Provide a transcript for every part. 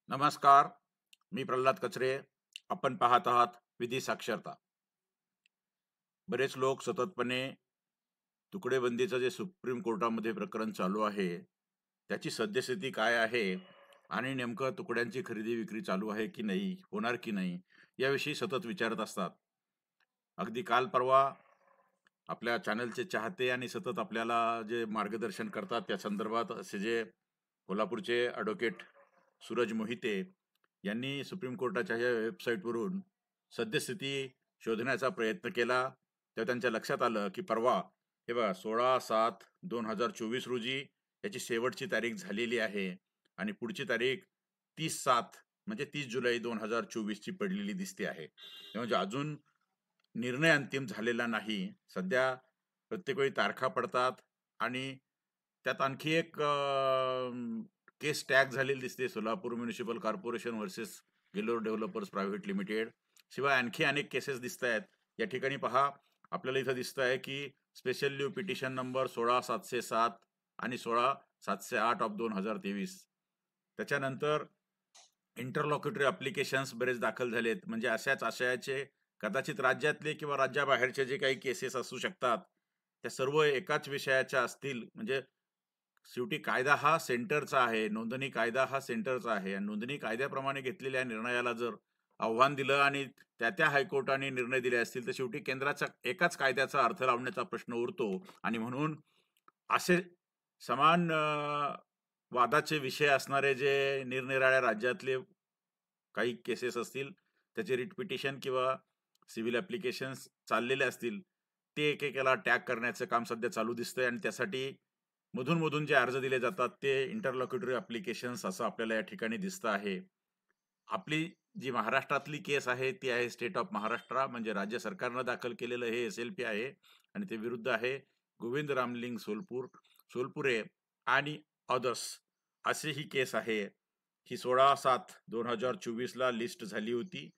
नमस्कार. मी प्रल्हाद कचरे. आपण पाहत आहात विधी साक्षरता. बरेच लोक सततपणे तुकडेबंदीचं जे सुप्रीम कोर्टामध्ये प्रकरण चालू आहे, त्याची सद्यस्थिती काय आहे आणि नेमकं तुकड्यांची खरेदी विक्री चालू आहे की नाही, होणार की नाही, याविषयी सतत विचारत असतात. अगदी काल परवा आपल्या चॅनलचे चाहते आणि सतत आपल्याला जे मार्गदर्शन करतात त्या संदर्भात असे जे कोल्हापूरचे ॲडव्होकेट सूरज मोहिते यांनी सुप्रीम कोर्टाच्या या वेबसाईटवरून सद्यस्थिती शोधण्याचा प्रयत्न केला. तेव्हा त्यांच्या लक्षात आलं की परवा हे बघा 16/7/2024 रोजी याची शेवटची तारीख झालेली आहे आणि पुढची तारीख 30/7 म्हणजे 30 जुलै 2024 ची पडलेली दिसते आहे. म्हणजे अजून निर्णय अंतिम झालेला नाही. सध्या प्रत्येक वेळी तारखा पडतात आणि त्यात आणखी एक केस टॅग झालेली दिसते, सोलापूर म्युनिसिपल कॉर्पोरेशन वर्सेस गेलोर डेव्हलपर्स प्रायव्हेट लिमिटेड. शिवाय आणखी अनेक केसेस दिसत आहेत. या ठिकाणी पहा, आपल्याला इथं दिसत आहे की स्पेशल लीव पिटिशन नंबर 16/707 आणि 16/708 ऑफ 2023. त्याच्यानंतर इंटरलॉक्युटरी अप्लिकेशन्स बरेच दाखल झालेत. म्हणजे अशाच आशयाचे कदाचित राज्यातले किंवा राज्याबाहेरचे जे काही केसेस असू शकतात, त्या सर्व एकाच विषयाच्या असतील. म्हणजे शेवटी कायदा हा सेंटरचा आहे, नोंदणी कायदा हा सेंटरचा आहे आणि नोंदणी कायद्याप्रमाणे घेतलेल्या निर्णयाला जर आव्हान दिलं आणि त्या हायकोर्टाने निर्णय दिले असतील, तर शेवटी केंद्राचा एकाच कायद्याचा अर्थ लावण्याचा प्रश्न उरतो. आणि म्हणून असे समान वादाचे विषय असणारे जे निरनिराळ्या राज्यातले काही केसेस असतील, त्याचे रिट पिटिशन किंवा सिव्हिल ॲप्लिकेशन्स चाललेले असतील, ते एकेकाला टॅग करण्याचं काम सध्या चालू दिसतंय आणि त्यासाठी मधून-मधून जे अर्ज दिले जातात, ते इंटरलॉक्युटरी ॲप्लिकेशन्स असं आपल्याला या ठिकाणी दिसतं आहे. आपली जी महाराष्ट्रातली केस आहे, ती आहे स्टेट ऑफ महाराष्ट्र, म्हणजे राज्य सरकारनं दाखल केलेलं हे एस-एल-पी आहे आणि ते विरुद्ध आहे गोविंद रामलिंग सोलपुरे आणि अदर्स अशी ही केस आहे. ही 16/7/2024 ला लिस्ट झाली होती.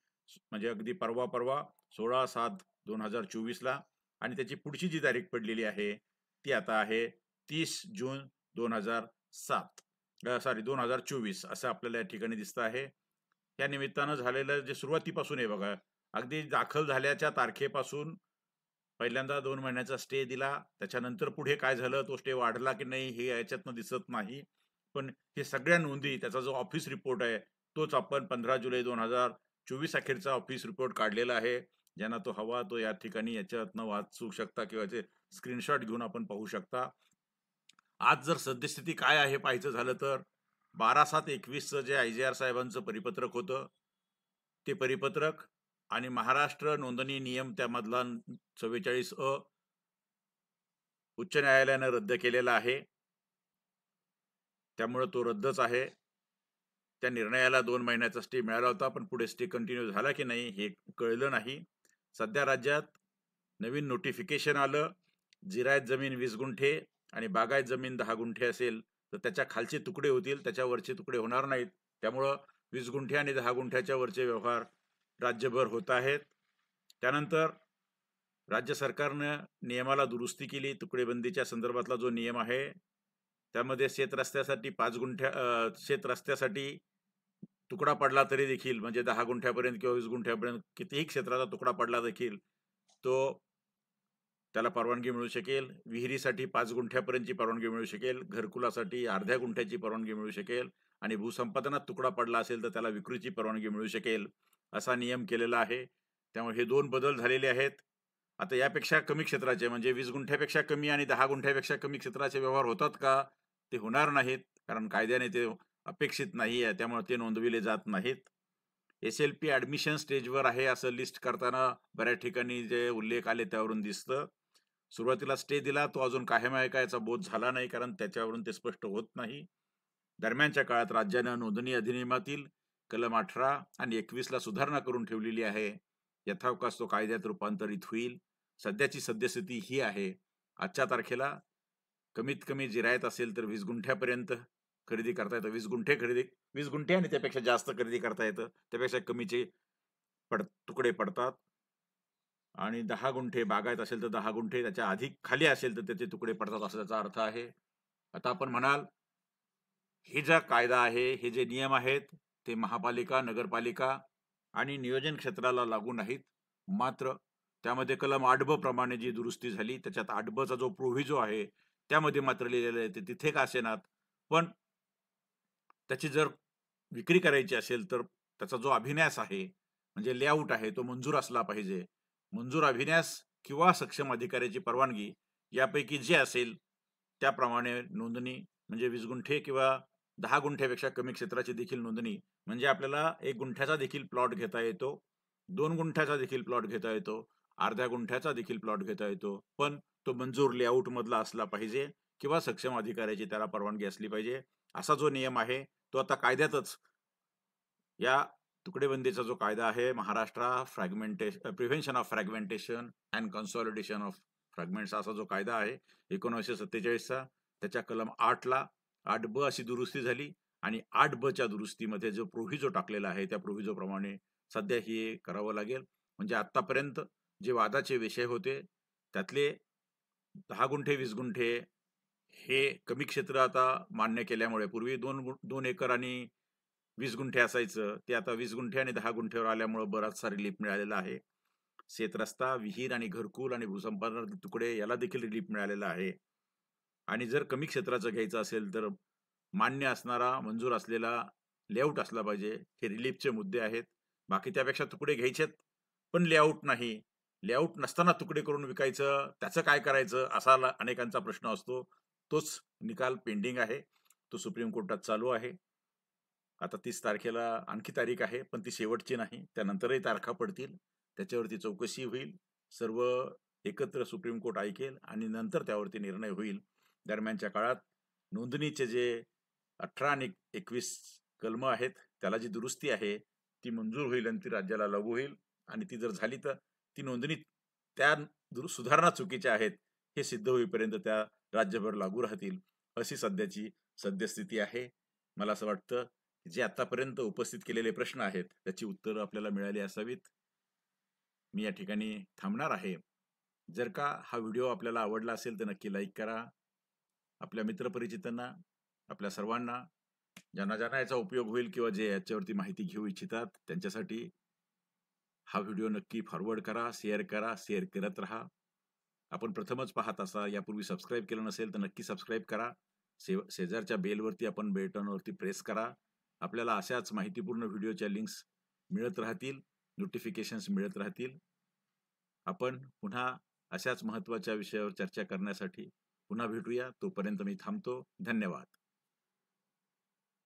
म्हणजे अगदी परवा 16/7/2024 ला. आणि त्याची पुढची जी तारीख पडलेली आहे, ती आता आहे 30 जून 2007 सॉरी 2024 असं आपल्याला या ठिकाणी दिसतं आहे. त्या निमित्तानं झालेलं जे सुरुवातीपासून आहे बघा, अगदी दाखल झाल्याच्या तारखेपासून पहिल्यांदा 2 महिन्याचा स्टे दिला. त्याच्यानंतर पुढे काय झालं, तो स्टे वाढला की नाही हे याच्यातनं दिसत नाही. पण हे सगळ्या नोंदी, त्याचा जो ऑफिस रिपोर्ट आहे, तोच आपण 15 जुलै 2024 अखेरचा ऑफिस रिपोर्ट काढलेला आहे. ज्यांना तो हवा तो या ठिकाणी याच्यातनं वाचू शकता किंवा याचे स्क्रीनशॉट घेऊन आपण पाहू शकता. आज जर सद्यस्थिती काय आहे पाहायचं झालं तर 12/7/21चं जे आय-जी-आर साहेबांचं परिपत्रक होतं, ते परिपत्रक आणि महाराष्ट्र नोंदणी नियम त्यामधला 44 उच्च न्यायालयानं रद्द केलेला आहे. त्यामुळे तो रद्दच आहे. त्या निर्णयाला 2 महिन्याचा स्टे मिळाला होता, पण पुढे स्टे कंटिन्यू झाला की नाही हे कळलं नाही. सध्या राज्यात नवीन नोटिफिकेशन आलं. जिरायत जमीन 20 गुंठे आणि बागायत जमीन 10 गुंठे असेल, तर त्याच्या खालचे तुकडे होतील, त्याच्या वरचे तुकडे होणार नाहीत. त्यामुळं 20 गुंठे आणि 10 गुंठ्याच्या वरचे व्यवहार राज्यभर होत आहेत. त्यानंतर राज्य सरकारनं नियमाला दुरुस्ती केली. तुकडेबंदीच्या संदर्भातला जो नियम आहे, त्यामध्ये शेत रस्त्यासाठी तुकडा पडला तरी देखील, म्हणजे 10 गुंठ्यापर्यंत किंवा 20 गुंठ्यापर्यंत कितीही क्षेत्राचा तुकडा पडला देखील, तो त्याला परवानगी मिळू शकेल. विहिरीसाठी 5 गुंठ्यापर्यंतची परवानगी मिळू शकेल. घरकुलासाठी अर्ध्या गुंठ्याची परवानगी मिळू शकेल आणि भूसंपादनात तुकडा पडला असेल तर त्याला विक्रीची परवानगी मिळू शकेल, असा नियम केलेला आहे. त्यामुळे हे 2 बदल झालेले आहेत. आता यापेक्षा कमी क्षेत्राचे, म्हणजे 20 गुंठ्यापेक्षा कमी आणि 10 गुंठ्यापेक्षा कमी क्षेत्राचे व्यवहार होतात का? ते होणार नाहीत, कारण कायद्याने ते अपेक्षित नाही आहे. त्यामुळे ते नोंदविले जात नाहीत. एस-एल-पी ॲडमिशन स्टेजवर आहे असं लिस्ट करताना बऱ्याच ठिकाणी जे उल्लेख आले त्यावरून दिसतं. सुरुवातीला स्टे दिला, तो अजून कायम आहे का याचा बोध झाला नाही, कारण त्याच्यावरून ते स्पष्ट होत नाही. दरम्यानच्या काळात राज्यानं नोंदणी अधिनियमातील कलम 18 आणि 21 ला सुधारणा करून ठेवलेली आहे. यथावकाश तो कायद्यात रूपांतरित होईल. सध्याची सद्यस्थिती ही आहे. आजच्या तारखेला कमीत कमी जिरायत असेल तर 20 गुंठ्यापर्यंत खरेदी करता येतं. 20 गुंठे आणि त्यापेक्षा जास्त खरेदी करता येतं. त्यापेक्षा कमीचे तुकडे पडतात. आणि 10 गुंठे बागायत असेल तर 10 गुंठे, त्याच्या अधिक खाली असेल तर त्याचे तुकडे पडतात, असा त्याचा अर्थ आहे. आता आपण म्हणाल, हे जो कायदा आहे, हे जे नियम आहेत, ते महापालिका, नगरपालिका आणि नियोजन क्षेत्राला लागू नाहीत. मात्र त्यामध्ये कलम 8ब प्रमाणे जी दुरुस्ती झाली, त्याच्यात 8बचा जो प्रोव्हिजो आहे, त्यामध्ये मात्र लिहिलेलं आहे, ते तिथे का असेनात, पण त्याची जर विक्री करायची असेल, तर त्याचा जो अभिन्यास आहे, म्हणजे लेआउट आहे, तो मंजूर असला पाहिजे. मंजूर अभिन्यास किंवा सक्षम अधिकाऱ्याची परवानगी यापैकी जे असेल, त्याप्रमाणे नोंदणी म्हणजे 20 गुंठे किंवा 10 गुंठ्यापेक्षा कमी क्षेत्राची देखील नोंदणी, म्हणजे आपल्याला 1 गुंठ्याचा देखील प्लॉट घेता येतो, 2 गुंठ्याचा देखील प्लॉट घेता येतो, अर्ध्या गुंठ्याचा देखील प्लॉट घेता येतो. पण तो मंजूर लेआउटमधला असला पाहिजे किंवा सक्षम अधिकाऱ्याची त्याला परवानगी असली पाहिजे. असा जो नियम आहे, तो आता कायद्यातच या तुकडेबंदीचा जो कायदा आहे, Maharashtra prevention of fragmentation and consolidation of fragments असा जो कायदा आहे 1947चा, त्याच्या कलम 8ला 8ब अशी दुरुस्ती झाली आणि 8बच्या दुरुस्तीमध्ये जो प्रोव्हिजो टाकलेला आहे, त्या प्रोव्हिजो प्रमाणे सध्या हे करावं लागेल. म्हणजे आतापर्यंत जे वादाचे विषय होते, त्यातले 10 गुंठे, 20 गुंठे हे कमी क्षेत्र आता मान्य केल्यामुळे पूर्वी 2 एकर आणि 20 गुंठे असायचं, ते आता 20 गुंठे आणि 10 गुंठेवर आल्यामुळे बराचसा रिलीफ मिळालेला आहे. शेतरस्ता, विहीर आणि घरकुल आणि भूसंपादन तुकडे याला देखील रिलीफ मिळालेला आहे. आणि जर कमी क्षेत्राचं घ्यायचं असेल, तर मान्य असणारा, मंजूर असलेला लेआउट असला पाहिजे. हे रिलीफचे मुद्दे आहेत. बाकी त्यापेक्षा तुकडे घ्यायचेत, पण लेआउट नाही. लेआउट नसताना तुकडे करून विकायचं, त्याचं काय करायचं? असा अनेकांचा प्रश्न असतो. तोच निकाल पेंडिंग आहे. तो सुप्रीम कोर्टात चालू आहे. आता 30 तारखेला आणखी तारीख आहे, पण ती शेवटची नाही. त्यानंतरही तारखा पडतील. त्याच्यावरती चौकशी होईल. सर्व एकत्र सुप्रीम कोर्ट ऐकेल आणि नंतर त्यावरती निर्णय होईल. दरम्यानच्या काळात नोंदणीचे जे 18 आणि 21 कलमं आहेत, त्याला जी दुरुस्ती आहे, ती मंजूर होईल आणि ती राज्याला लागू होईल. आणि ती जर झाली, तर ती नोंदणी त्या सुधारणा चुकीच्या आहेत, हे सिद्ध होईपर्यंत त्या राज्यभर लागू राहतील. अशी सध्याची सद्यस्थिती आहे. मला असं वाटतं, जे आतापर्यंत उपस्थित केलेले प्रश्न आहेत, त्याची उत्तरं आपल्याला मिळाली असावीत. मी या ठिकाणी थांबणार आहे. जर का हा व्हिडिओ आपल्याला आवडला असेल, तर नक्की लाईक करा. आपल्या मित्रपरिचितांना, आपल्या सर्वांना, ज्यांना याचा उपयोग होईल किंवा जे याच्यावरती माहिती घेऊ इच्छितात, त्यांच्यासाठी हा व्हिडिओ नक्की फॉरवर्ड करा, शेअर करत राहा. आपण प्रथमच पाहत असाल, यापूर्वी सबस्क्राईब केलं नसेल, तर नक्की सबस्क्राईब करा. शेजारच्या बेलवरती आपण बटनवरती प्रेस करा. आपल्याला अशाच माहितीपूर्ण व्हिडिओच्या लिंक्स मिळत राहतील, नोटिफिकेशन्स मिळत राहतील. आपण पुन्हा अशाच महत्त्वाच्या विषयावर चर्चा करण्यासाठी पुन्हा भेटूया. तोपर्यंत मी थांबतो. धन्यवाद.